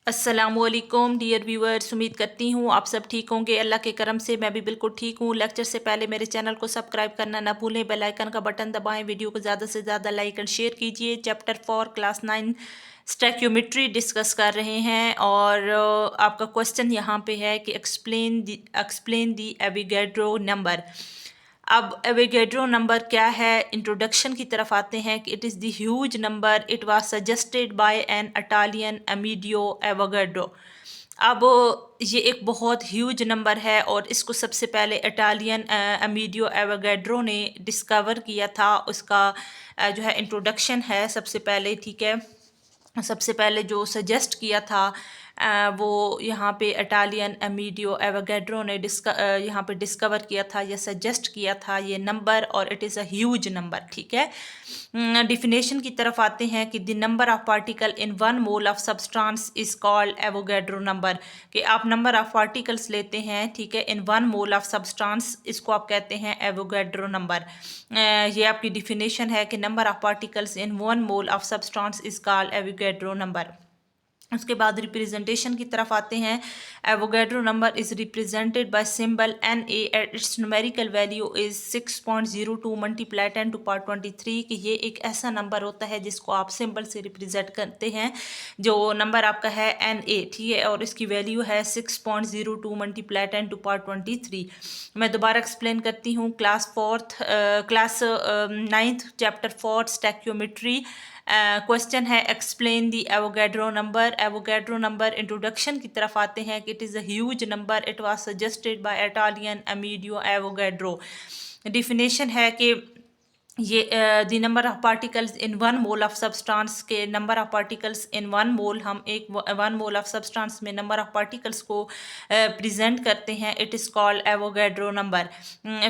अस्सलामुअलैकुम dear viewers, उम्मीद करती हूँ आप सब ठीक होंगे। अल्लाह के करम से मैं भी बिल्कुल ठीक हूँ। लेक्चर से पहले मेरे चैनल को सब्सक्राइब करना ना भूलें, बेल आइकन का बटन दबाएं, वीडियो को ज़्यादा से ज़्यादा लाइक एंड शेयर कीजिए। चैप्टर 4 क्लास 9 स्टैक्योमेट्री डिस्कस कर रहे हैं और आपका क्वेश्चन यहाँ पे है कि एक्सप्लेन दी एवोगैड्रो नंबर। अब एवोगैड्रो नंबर क्या है, इंट्रोडक्शन की तरफ आते हैं कि it is the huge number, it was suggested by an Italian Amedeo Avogadro. अब ये एक बहुत ह्यूज नंबर है और इसको सबसे पहले इटालियन अमीडियो एवोगैड्रो ने डिस्कवर किया था। उसका जो है इंट्रोडक्शन है सबसे पहले, ठीक है। सबसे पहले जो सजेस्ट किया था वो यहाँ पे इटालियन अमीडियो एवोगैड्रो ने यहाँ पे डिस्कवर किया था या सजेस्ट किया था ये नंबर, और it is a huge number, ठीक है। डिफिनेशन की तरफ आते हैं कि the number of particle in one mole of substance is called Avogadro number. कि आप नंबर ऑफ पार्टिकल्स लेते हैं, ठीक है, इन वन मोल ऑफ सब्सटेंस, इसको आप कहते हैं एवोगैड्रो नंबर। ये आपकी डिफिनेशन है कि number of particles in one mole of substance is called Avogadro number. उसके बाद रिप्रेजेंटेशन की तरफ आते हैं। Avogadro number is represented by symbol Na at its numerical value is 6.02 multiply 10 to power 23। कि ये एक ऐसा नंबर होता है जिसको आप सिंबल से रिप्रेजेंट करते हैं। जो नंबर आपका है Na, ठीक है, और इसकी वैल्यू है 6.02 मल्टीप्लाई 10 टू पावर 23। मैं दोबारा एक्सप्लेन करती हूँ। Class 9th chapter 4 stoichiometry. Question है explain the Avogadro number. Avogadro number introduction की तरफ आते हैं कि it is a huge number, it was suggested by Italian Amedeo Avogadro. Definition है कि ये the number of particles in one mole of substance के number of particles in one mole, हम एक वन मोल ऑफ सब्सटेंस में number of particles को present करते हैं, it is called Avogadro number.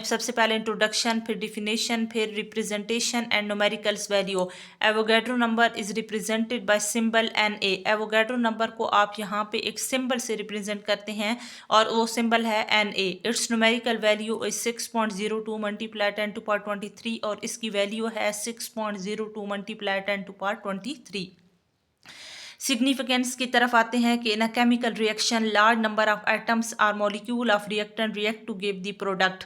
सबसे पहले इंट्रोडक्शन, फिर डिफिनेशन, फिर representation and numericals value. Avogadro number is represented by symbol Na। Avogadro number को आप यहाँ पे एक सिंबल से रिप्रेजेंट करते हैं और वो सिंबल है Na। Its numerical value is 6.02 multiply 10 to power 23 और इसकी वैल्यू है 6.02 मल्टीप्लाई 10 टू पावर 23। सिग्निफिकेंस की तरफ आते हैं कि in a chemical reaction large number of atoms are molecule of reactant react to give the product.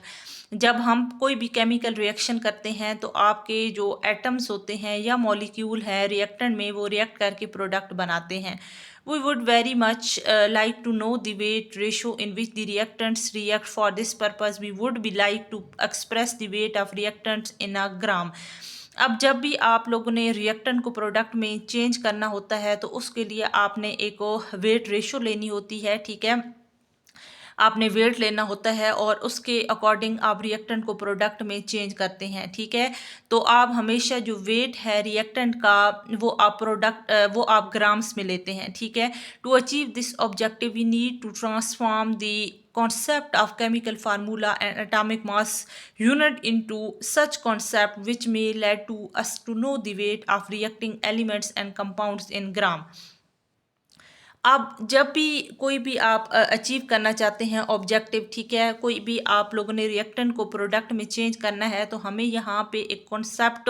जब हम कोई भी केमिकल रिएक्शन करते हैं तो आपके जो एटम्स होते हैं या मॉलिक्यूल है रिएक्टेंट में, वो रिएक्ट करके प्रोडक्ट बनाते हैं। We would very much like to know the weight ratio in which the reactants react. For this purpose, we would be like to express the weight of reactants in a gram. अब जब भी आप लोगों ने reactant को product में change करना होता है तो उसके लिए आपने एक वेट रेशो लेनी होती है, ठीक है। आपने वेट लेना होता है और उसके अकॉर्डिंग आप रिएक्टेंट को प्रोडक्ट में चेंज करते हैं, ठीक है। तो आप हमेशा जो वेट है रिएक्टेंट का वो आप ग्राम्स में लेते हैं, ठीक है। To achieve this objective we need to transform the concept of chemical formula and atomic mass unit into such concept which may lead to us to know the weight of reacting elements and compounds in gram। अब जब भी कोई भी आप achieve करना चाहते हैं objective, ठीक है, कोई भी आप लोगों ने रिएक्टेंट को प्रोडक्ट में चेंज करना है तो हमें यहाँ पे एक कॉन्सेप्ट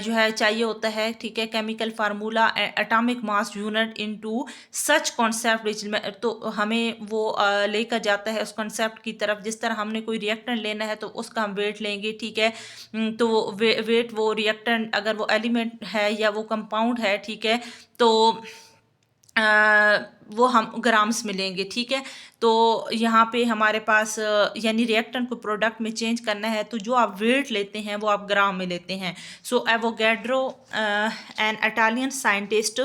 जो है चाहिए होता है, ठीक है। Chemical formula atomic mass unit into सच कॉन्सेप्ट विच, तो हमें वो लेकर जाता है उस कॉन्सेप्ट की तरफ। जिस तरह हमने कोई रिएक्टेंट लेना है तो उसका हम वेट लेंगे, ठीक है। तो वेट वो रिएक्टेंट अगर वो एलिमेंट है या वो कंपाउंड है, ठीक है, तो वो हम ग्राम्स में लेंगे, ठीक है। तो यहाँ पे हमारे पास यानी रिएक्टेंट को प्रोडक्ट में चेंज करना है तो जो आप वेट लेते हैं वो आप ग्राम में लेते हैं। So Avogadro an Italian scientist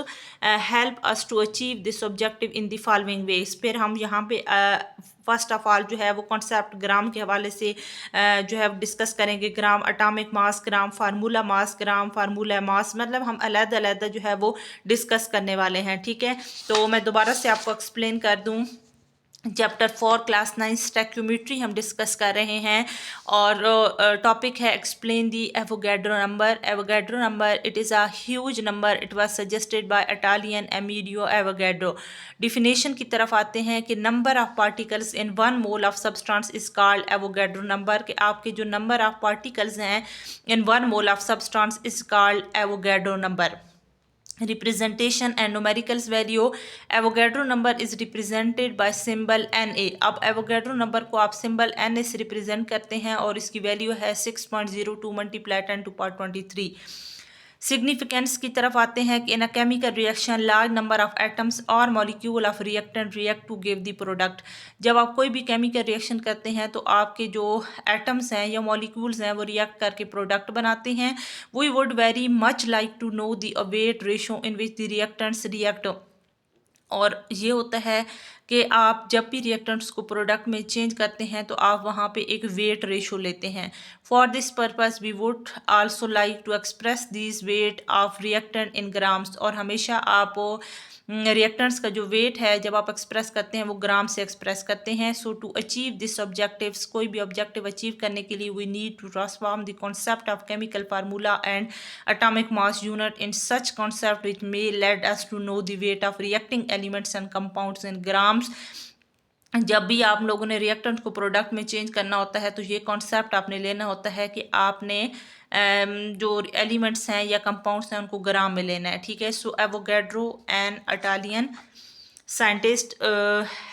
help us to achieve this objective in the following ways. फिर हम यहाँ पे फर्स्ट ऑफ ऑल जो है वो कॉन्सेप्ट ग्राम के हवाले से जो है डिस्कस करेंगे। ग्राम अटामिक मास, ग्राम फार्मूला मास, ग्राम फार्मूला मास, मतलब हम अलग-अलग जो है वो डिस्कस करने वाले हैं, ठीक है। तो मैं दोबारा से आपको एक्सप्लेन कर दूं। चैप्टर 4 क्लास 9 स्टैक्योमेट्री हम डिस्कस कर रहे हैं और टॉपिक है explain the Avogadro number. Avogadro number it is a huge number, it was suggested by Italian Amedeo Avogadro. Definition की तरफ आते हैं कि number of particles in one mole of substance is called Avogadro number. कि आपके जो number of particles हैं in one mole of substance is called Avogadro number. representation and numericals value. Avogadro number is represented by symbol Na. अब Avogadro number को आप symbol Na से represent करते हैं और इसकी value है 6.02 multiplied 10 to power 23. सिग्निफिकेंस की तरफ आते हैं कि in a chemical reaction large number of atoms और molecule of reactant react to give the product. जब आप कोई भी केमिकल रिएक्शन करते हैं तो आपके जो एटम्स हैं या मॉलिक्यूल्स हैं वो रिएक्ट करके प्रोडक्ट बनाते हैं। We would very much like to know the weight ratio in which the reactants react. और ये होता है कि आप जब भी रिएक्टेंट्स को प्रोडक्ट में चेंज करते हैं तो आप वहाँ पे एक वेट रेशो लेते हैं। For this purpose we would also like to express this weight of reactant in grams. और हमेशा आप रिएक्टेंट्स का जो वेट है जब आप एक्सप्रेस करते हैं वो ग्राम से एक्सप्रेस करते हैं। So to achieve this objectives, कोई भी ऑब्जेक्टिव अचीव करने के लिए we need to transform the concept of chemical formula and atomic mass unit in such concept which may lead us to know the weight of reacting elements and compounds in grams. जब भी आप लोगों ने reactant को product में change करना होता है तो ये कॉन्सेप्ट आपने लेना होता है कि आपने जो एलिमेंट्स हैं या कंपाउंड्स हैं उनको ग्राम में लेना है, ठीक है। So Avogadro an Italian scientist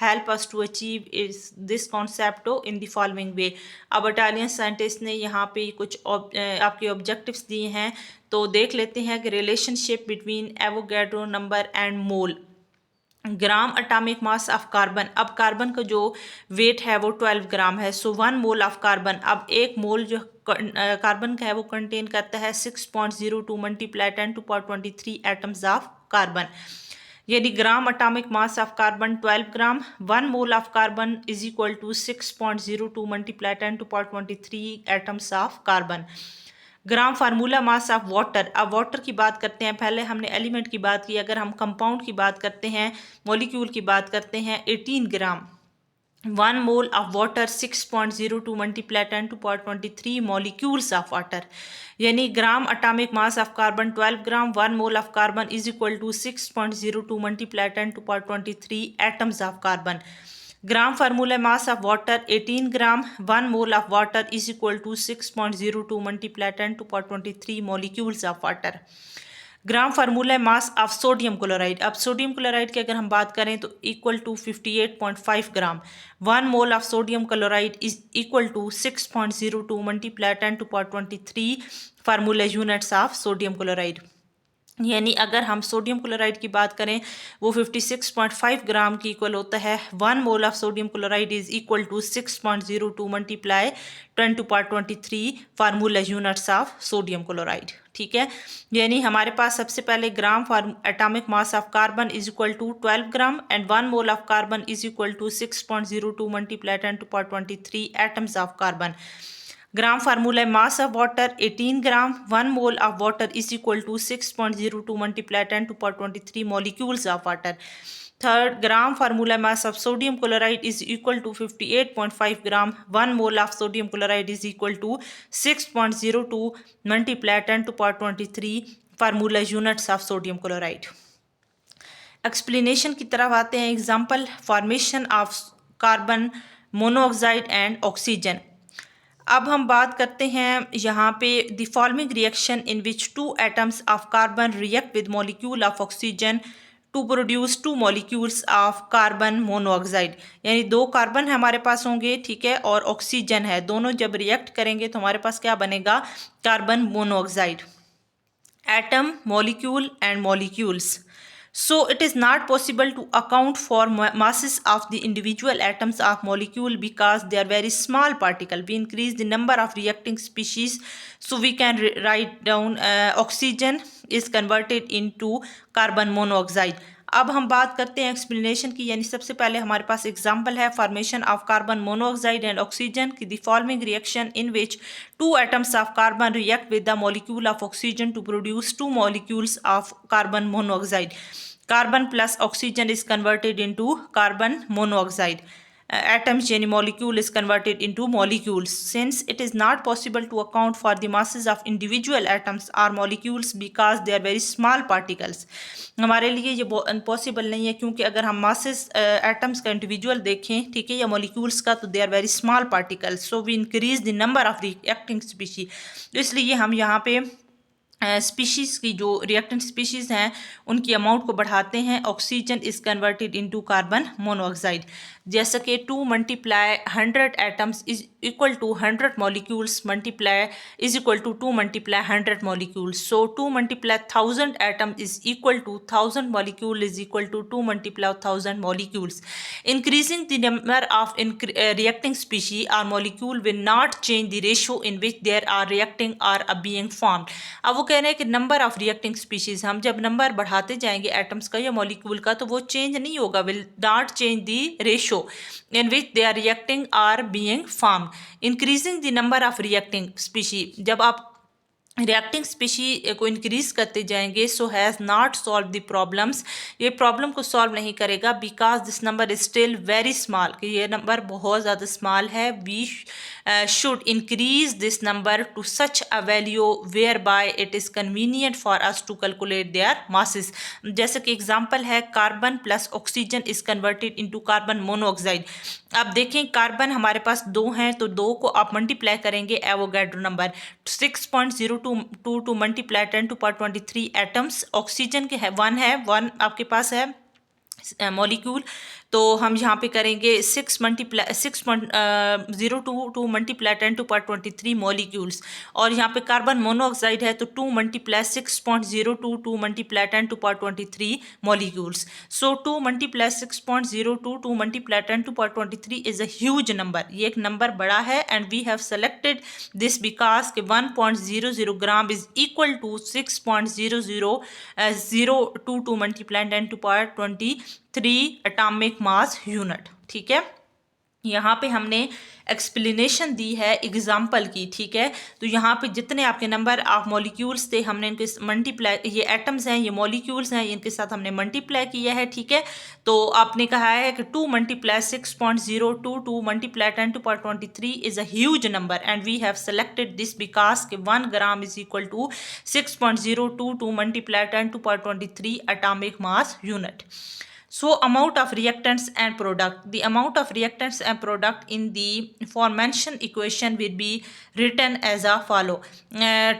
help us to achieve is this concept in the following way. अब इटालियन साइंटिस्ट ने यहाँ पे कुछ आपके ऑब्जेक्टिव्स दिए हैं, तो देख लेते हैं कि relationship between Avogadro number and mole. Gram atomic mass of carbon, अब कार्बन का जो वेट है वो 12 ग्राम है। सो 1 मोल ऑफ कार्बन, अब एक मोल जो कार्बन का है वो कंटेन करता है 6.02 multiply 10 to power 23 atoms of carbon. यानी gram atomic mass of carbon 12 gram, 1 mole of carbon is equal to 6.02 multiply 10 to power 23 atoms of carbon. Gram formula mass of water, अब water की बात करते हैं, पहले हमने एलिमेंट की बात की, अगर हम कंपाउंड की बात करते हैं, मॉलिक्यूल की बात करते हैं, 18 gram. 1 mole of water 6.02 multiply 10 to power 23 molecules of water. यानी gram atomic mass of carbon 12 gram, 1 mole of carbon is equal to 6.02 multiply 10 to power 23 atoms of carbon. Gram formula mass of water 18 gram, 1 mole of water is equal to 6.02 multiply 10 to power 23 molecules of water. Gram formula mass of sodium chloride, अब sodium chloride की अगर हम बात करें तो equal to 58.5 gram, 1 mole of sodium chloride is equal to 6.02 multiply 10 to power 23 formula units of sodium chloride. यानी अगर हम सोडियम क्लोराइड की बात करें वो 56.5 ग्राम की इक्वल होता है। 1 mole of sodium chloride is equal to 6.02 multiply 10 to power 23 formula units of sodium chloride, ठीक है। यानी हमारे पास सबसे पहले gram atomic mass of carbon is equal to 12 gram and 1 mole of carbon is equal to 6.02 multiply 10 to power 23 atoms of carbon. Gram formula mass of water 18 gram, 1 mole of water is equal to 6.02 multiply 10 to power 23 molecules of water. Third, gram formula mass of sodium chloride is equal to 58.5 gram, 1 mole of sodium chloride is equal to 6.02 multiply 10 to power 23 formula units of sodium chloride. Explanation की तरफ आते हैं। Example, formation of carbon monoxide and oxygen. अब हम बात करते हैं यहाँ पे the following reaction in which 2 atoms of carbon react with molecule of oxygen to produce 2 molecules of carbon monoxide. यानी 2 कार्बन हमारे पास होंगे, ठीक है, और ऑक्सीजन है, दोनों जब रिएक्ट करेंगे तो हमारे पास क्या बनेगा, carbon monoxide. Atom, molecule and molecules. So it is not possible to account for masses of the individual atoms of molecule because they are very small particle. We increase the number of reacting species, so we can write down oxygen is converted into carbon monoxide. अब हम बात करते हैं explanation की। यानी सबसे पहले हमारे पास एग्जाम्पल है formation of carbon monoxide and oxygen की the following reaction in which 2 atoms of carbon react with the molecule of oxygen to produce 2 molecules of carbon monoxide. Carbon plus oxygen is converted into carbon monoxide. Atoms yani molecule is converted into molecules. Since it is not possible to account for the masses of individual atoms or molecules because they are very small particles. हमारे लिए ये impossible नहीं है, क्योंकि अगर हम masses atoms का individual देखें, ठीक है, या मॉलिक्यूल्स का, तो they are very small particles, so we increase the number of reacting species. तो इसलिए हम यहाँ पे स्पीशीज़ की जो रिएक्टेंट स्पीशीज़ हैं उनकी अमाउंट को बढ़ाते हैं। Oxygen is converted into carbon monoxide. जैसा कि 2 multiply 100 atoms is equal to 100 molecules multiply is equal to 2 multiply 100 molecules. So 2 multiply 1000 atom is equal to 1000 molecule is equal to 2 multiply 1000 molecules. Increasing the number of reacting species or molecule will not change the ratio in which there are reacting or being formed। अब वो कह रहे हैं कि number of reacting species, हम जब number बढ़ाते जाएंगे एटम्स का या मॉलिक्यूल का तो वो चेंज नहीं होगा, will not change the ratio in which they are reacting or being formed. Increasing the number of reacting species, जब आप रिएक्टिंग स्पीशी को इंक्रीज करते जाएंगे, so has not solve the problems, ये प्रॉब्लम को सॉल्व नहीं करेगा, because this number is still very small, कि ये नंबर बहुत ज़्यादा स्मॉल है। We should increase this number to such a value where by it is convenient for us to calculate their masses. जैसे कि एग्जांपल है carbon plus oxygen is converted into carbon monoxide. अब देखें carbon हमारे पास 2 हैं तो 2 को आप मल्टीप्लाई करेंगे Avogadro number 6.022 to multiply 10 to power 23 atoms. Oxygen के है 1 है, 1 आपके पास है मॉलिक्यूल, तो हम यहाँ पे करेंगे 6.022 to multiply 10 to power 23 molecules. और यहाँ पे कार्बन मोनोऑक्साइड है तो 2 multiply 6.022 to multiply 10 to power 23 molecules. So 2 multiply 6.022 to multiply 10 to power 23 is a huge number, ये एक नंबर बड़ा है। And we have selected this because के 1.00 gram is equal to 6.00022 to multiply 10 to power 23 atomic mass unit. ठीक है, यहाँ पे हमने एक्सप्लेनेशन दी है एग्जाम्पल की। ठीक है, तो यहाँ पे जितने आपके नंबर ऑफ मॉलिक्यूल्स थे हमने इनके मल्टीप्लाई, ये एटम्स हैं ये मॉलिक्यूल्स हैं, इनके साथ हमने मल्टीप्लाई किया है। ठीक है, तो आपने कहा है कि 2 multiply 6.022 multiply 10 to power 23 is a huge number and we have selected this because के 1 gram is equal to 6.022 multiply 10 to power 23 atomic mass unit. So amount of reactants and product. The amount of reactants and product in the aforementioned equation will be written as a follow.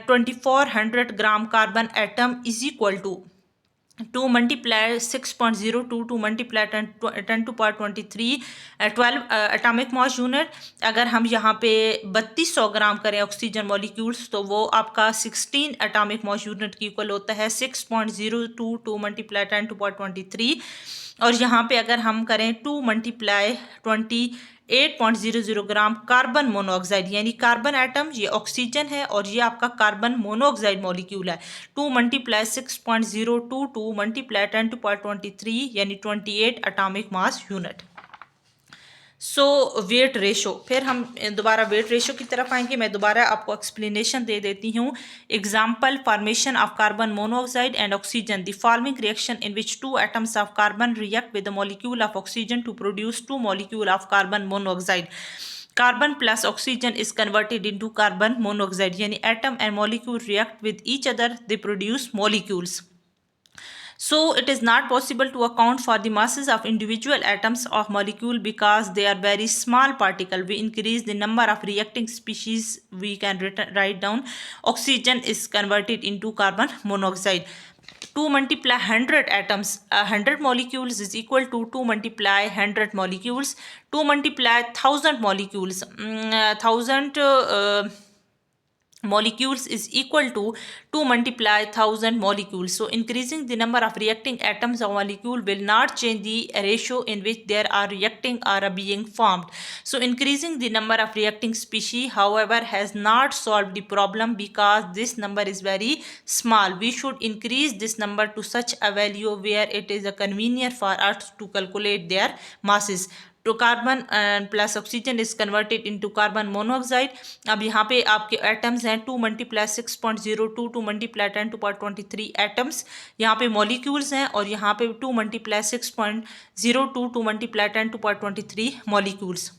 2400 gram carbon atom is equal to 2 multiply 6.022 multiply 10 to power 23 12 atomic mass unit. अगर हम यहाँ पे 3200 ग्राम करें oxygen molecules तो वो आपका 16 atomic mass unit की equal होता है 6.022 मल्टीप्लाई 10 टू पावर 23। और यहाँ पे अगर हम करें 2 मल्टीप्लाई 28.00 ग्राम कार्बन मोनोऑक्साइड, यानी कार्बन एटम ये ऑक्सीजन है और ये आपका कार्बन मोनोऑक्साइड मॉलिक्यूल है। 2 मल्टीप्लाई 6.022 मल्टीप्लाई 10 टू पावर 23 यानी 28 एटॉमिक मास यूनिट। सो वेट रेशो, फिर हम दोबारा वेट रेशो की तरफ आएंगे। मैं दोबारा आपको एक्सप्लेनेशन दे देती हूँ। Example formation of carbon monoxide and oxygen, the following reaction in which 2 atoms of carbon react with the molecule of oxygen to produce 2 molecule of carbon monoxide. Carbon plus oxygen is converted into carbon monoxide, यानी atom and molecule react with each other, they produce molecules. So it is not possible to account for the masses of individual atoms of molecule because they are very small particle. We increase the number of reacting species, we can write down oxygen is converted into carbon monoxide. 2 multiply 100 atoms, 100 molecules is equal to 2 multiply 100 molecules. 2 multiply 1000 molecules, 1000 molecules is equal to 2 multiply 1000 molecules. So increasing the number of reacting atoms of molecule will not change the ratio in which there are reacting or being formed. So increasing the number of reacting species however has not solved the problem because this number is very small. We should increase this number to such a value where it is convenient for us to calculate their masses. तो carbon plus oxygen is converted into carbon monoxide. अब यहाँ पे आपके atoms हैं 2 multiply 6.022 to multiply 10 to power 23 atoms. यहाँ पे molecules हैं और यहाँ पे 2 multiply 6.022 to multiply 10 to power 23 molecules.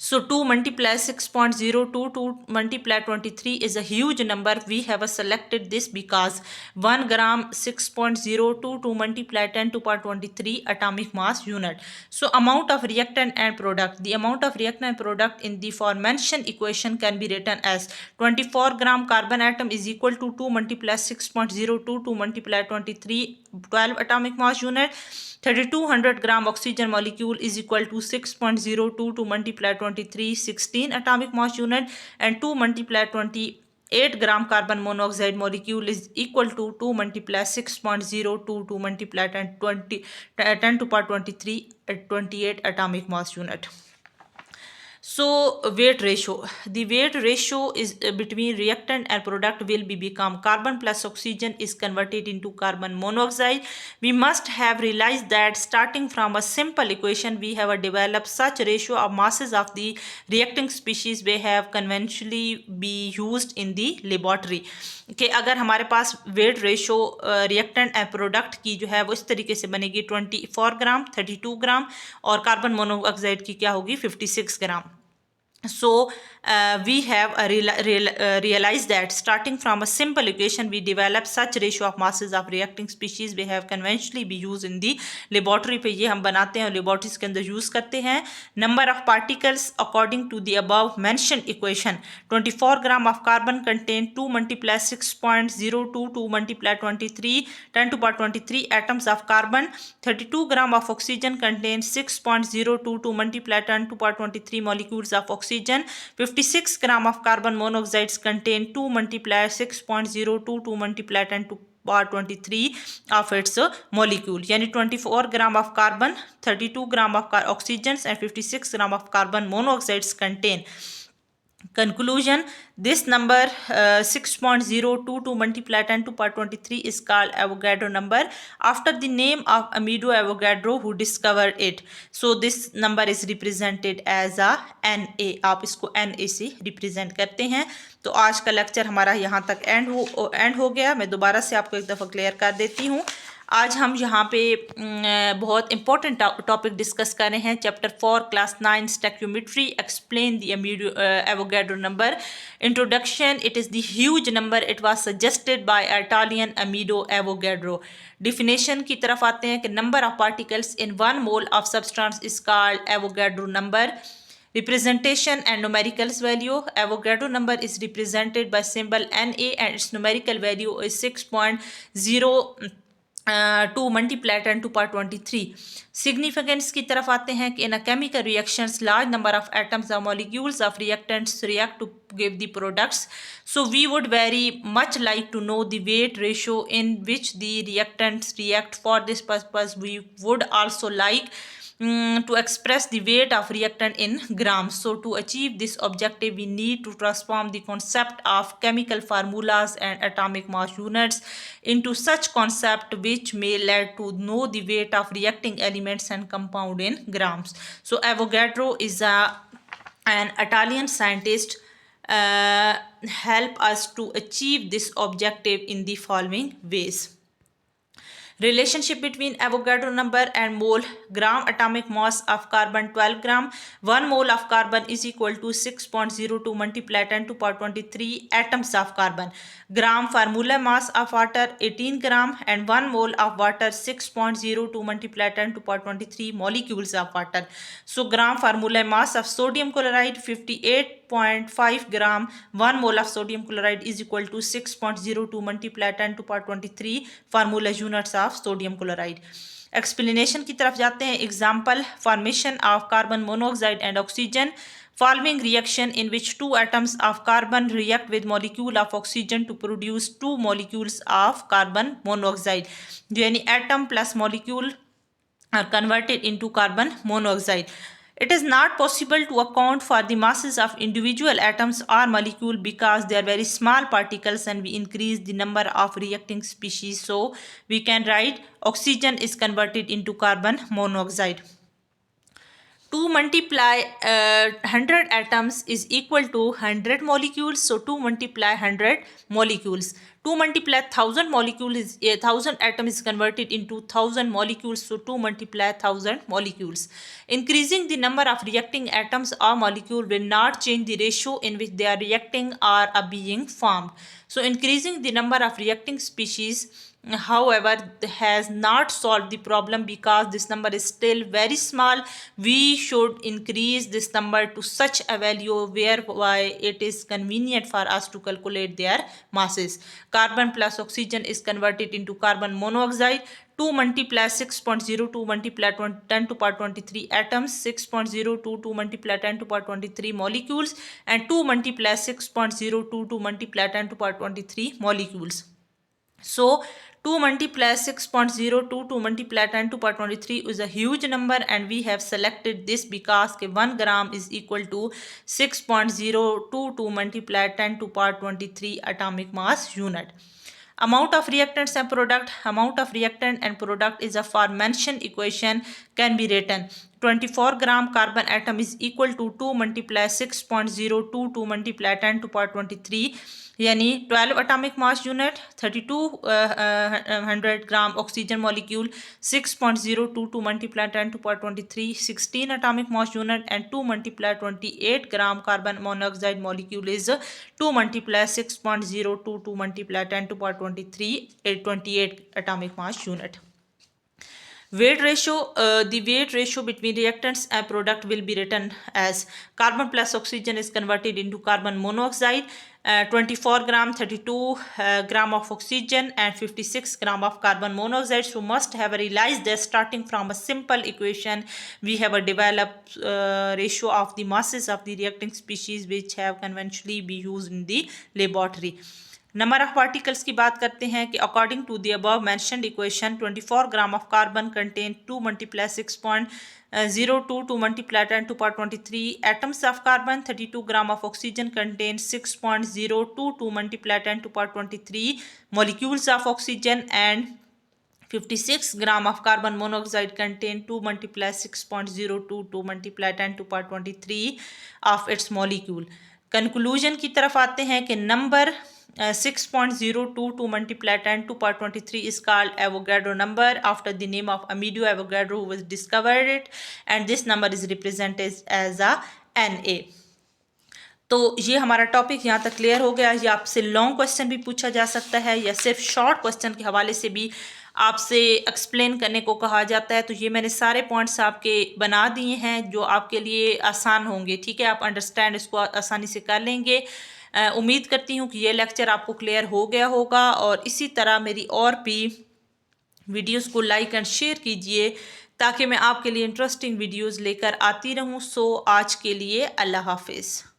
So 2 multiply 6.02 to multiply 23 is a huge number. We have selected this because 1 gram 6.02 to multiply 10 to power 23 atomic mass unit. So amount of reactant and product. The amount of reactant and product in the aforementioned equation can be written as 24 gram carbon atom is equal to 2 multiply 6.02 to multiply 23 12 atomic mass unit. 3200 gram oxygen molecule is equal to 6.02 to multiply 23 16 atomic mass unit, and 2 multiply 28 gram carbon monoxide molecule is equal to 2 multiply 6.02 to multiply 10 to power 23 28 atomic mass unit. So weight ratio, the weight ratio is between reactant and product will be become carbon plus oxygen is converted into carbon monoxide. We must have realized that starting from a simple equation we have developed such ratio of masses of the reacting species we have conventionally be used in the laboratory. कि अगर हमारे पास weight ratio reactant and product की जो है वो इस तरीके से बनेगी 24 ग्राम 32 ग्राम और कार्बन मोनोऑक्साइड की क्या होगी 56 ग्राम. So we have realized that starting from a simple equation we develop such ratio of masses of reacting species we have conventionally be used in the laboratory. पे ये हम बनाते हैं और laboratories के अंदर use करते हैं. Number of particles according to the above mentioned equation, 24 gram of carbon contain 2 multiply 6.02 to multiply 23 10 to power 23 atoms of carbon. 32 gram of oxygen contains 6.02 to multiply 10 to power 23 molecules of oxygen. 56 gram of carbon monoxides contain 2 multiply 6.02 to multiply 10 to power 23 of its molecule. यानी 24 gram of carbon, 32 gram of oxygens and 56 gram of carbon monoxides contain. Conclusion, this number 6.02 to multiply 10 to power 23 is called Avogadro number after the name of Amedeo Avogadro who discovered it. So this number is represented as a Na. आप इसको Na से represent करते हैं. तो आज का lecture हमारा यहाँ तक एंड हो गया. मैं दोबारा से आपको एक दफ़ा क्लियर कर देती हूँ. आज हम यहाँ पे बहुत इंपॉर्टेंट टॉपिक डिस्कस कर रहे हैं. Chapter 4 class 9 stoichiometry, explain the Avogadro number. Introduction, it is the huge number, it was suggested by Italian Amedeo Avogadro. Definition की तरफ आते हैं कि number of particles in 1 mole of substance is called Avogadro number. Representation and numerical value. Avogadro number is represented by symbol Na and its numerical value is 6.0 to multiply 10 to power 23. Significance की तरफ आते हैं कि in a chemical reactions large number of atoms or molecules of reactants react to give the products. So we would very much like to know the weight ratio in which the reactants react. For this purpose we would also like to express the weight of reactant in grams. So to achieve this objective we need to transform the concept of chemical formulas and atomic mass units into such concept which may lead to know the weight of reacting elements and compound in grams. So Avogadro is an Italian scientist help us to achieve this objective in the following ways. Relationship between Avogadro number and mole. Gram atomic mass of carbon 12 gram. 1 mole of carbon is equal to 6.02 multiply 10 to power 23 atoms of carbon. Gram formula mass of water 18 gram and 1 mole of water 6.02 multiply 10 to power 23 molecules of water. So gram formula mass of sodium chloride 58.5 gram. 1 mole of sodium chloride is equal to 6.02 multiply 10 to power 23 formula units of sodium chloride. Explanation की तरफ जाते हैं. Example, formation of carbon monoxide and oxygen. Following reaction in which 2 atoms of carbon react with molecule of oxygen to produce 2 molecules of carbon monoxide. यानी atom plus molecule are converted into carbon monoxide. It is not possible to account for the masses of individual atoms or molecule because they are very small particles and we increase the number of reacting species. So we can write oxygen is converted into carbon monoxide. 2 multiply 100 atoms is equal to 100 molecules. So 2 multiply 100 molecules. 2 multiply 1000 molecules is 1000 atom is converted into 1000 molecules. So 2 multiply 1000 molecules. Increasing the number of reacting atoms or molecule will not change the ratio in which they are reacting or are being formed. So increasing the number of reacting species, however, has not solved the problem because this number is still very small. We should increase this number to such a value whereby it is convenient for us to calculate their masses. Carbon plus oxygen is converted into carbon monoxide. 2 multiply 6.02 multiply 10 to power 23 atoms, 6.022 multiply 10 to power 23 molecules, and 2 multiply 6.022 multiply 10 to power 23 molecules. So 2 multiply 6.022 multiply 10 to power 23 is a huge number, and we have selected this because 1 gram is equal to 6.022 multiply 10 to power 23 atomic mass unit. Amount of reactants and product. Amount of reactant and product is a aforementioned equation can be written. 24 gram carbon atom is equal to 2 multiply 6.022 multiply 10 to power 23 यानी 12 atomic mass unit. 3200 gram oxygen molecule 6.022 multiply 10 to power 23 16 atomic mass unit, and 2 multiply 28 gram carbon monoxide molecule is 2 multiply 6.022 multiply 10 to power 23 28 atomic mass unit. Weight ratio, the weight ratio between reactants and product will be written as carbon plus oxygen is converted into carbon monoxide. 24 gram, 32 gram of oxygen and 56 gram of carbon monoxide. So must have realized that starting from a simple equation, we have a developed ratio of the masses of the reacting species which have conventionally been used in the laboratory. Number of particles की बात करते हैं कि according to the above mentioned equation 24 gram of carbon contain 2 multiply 6.022 multiply 10 to power 23 atoms of carbon. 32 gram of oxygen contain 6.022 multiply 10 to power 23 molecules of oxygen, and 56 gram of carbon monoxide contain 2 multiply 6.022 multiply 10 to power 23 of its molecule. Conclusion की तरफ आते हैं कि number 6.022 multiply 10 to power 23 is called Avogadro number after the name of Amedeo Avogadro, who was discovered it, and this number is represented as a Na. तो ये हमारा topic यहाँ तक क्लियर हो गया। ये आपसे लॉन्ग क्वेश्चन भी पूछा जा सकता है या सिर्फ शॉर्ट क्वेश्चन के हवाले से भी आपसे एक्सप्लेन करने को कहा जाता है। तो ये मैंने सारे पॉइंट्स आपके बना दिए हैं जो आपके लिए आसान होंगे, ठीक है, आप अंडरस्टैंड इसको आसानी से कर लेंगे। उम्मीद करती हूँ कि ये लेक्चर आपको क्लियर हो गया होगा, और इसी तरह मेरी और भी वीडियोस को लाइक एंड शेयर कीजिए ताकि मैं आपके लिए इंटरेस्टिंग वीडियोस लेकर आती रहूँ। सो आज के लिए अल्लाह हाफिज़।